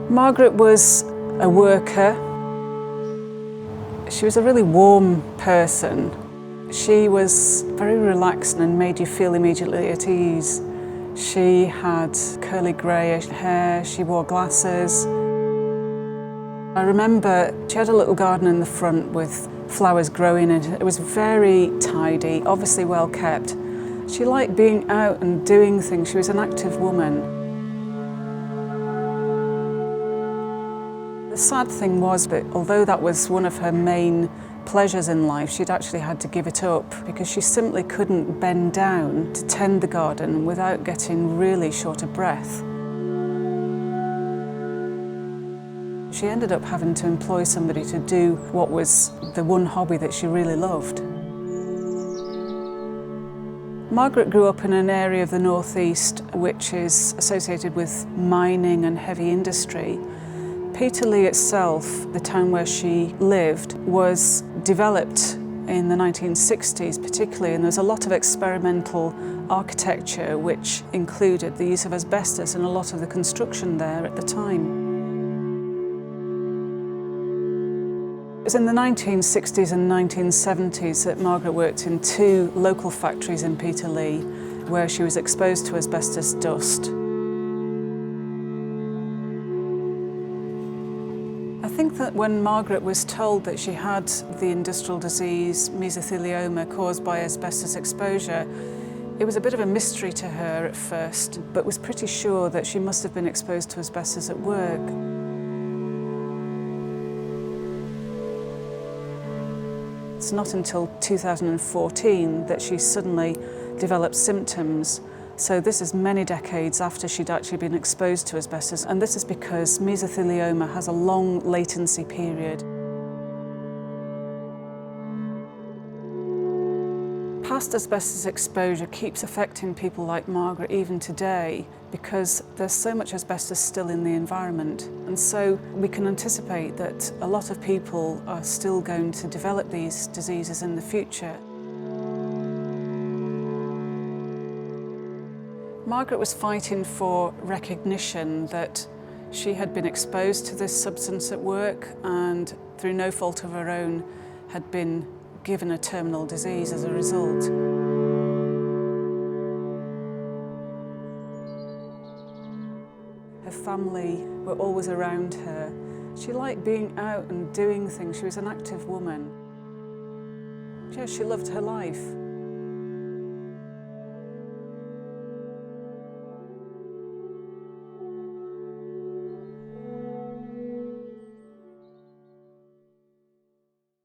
Margaret was a worker. She was a really warm person. She was very relaxed and made you feel immediately at ease. She had curly grey hair, she wore glasses. I remember she had a little garden in the front with flowers growing in it. It was very tidy, obviously well kept. She liked being out and doing things. She was an active woman. The sad thing was that although that was one of her main pleasures in life, she'd actually had to give it up because she simply couldn't bend down to tend the garden without getting really short of breath. She ended up having to employ somebody to do what was the one hobby that she really loved. Margaret grew up in an area of the northeast which is associated with mining and heavy industry. Peterlee itself, the town where she lived, was developed in the 1960s particularly, and there's a lot of experimental architecture which included the use of asbestos in a lot of the construction there at the time. It was in the 1960s and 1970s that Margaret worked in two local factories in Peterlee where she was exposed to asbestos dust. I think that when Margaret was told that she had the industrial disease Mesothelioma caused by asbestos exposure, it was a bit of a mystery to her at first, but was pretty sure that she must have been exposed to asbestos at work. It's not until 2014 that she suddenly developed symptoms. So this is many decades after she'd actually been exposed to asbestos, and this is because mesothelioma has a long latency period. Past asbestos exposure keeps affecting people like Margaret even today because there's so much asbestos still in the environment, and so we can anticipate that a lot of people are still going to develop these diseases in the future. Margaret was fighting for recognition that she had been exposed to this substance at work and, through no fault of her own, had been given a terminal disease as a result. Her family were always around her. She liked being out and doing things. She was an active woman. Yeah, she loved her life.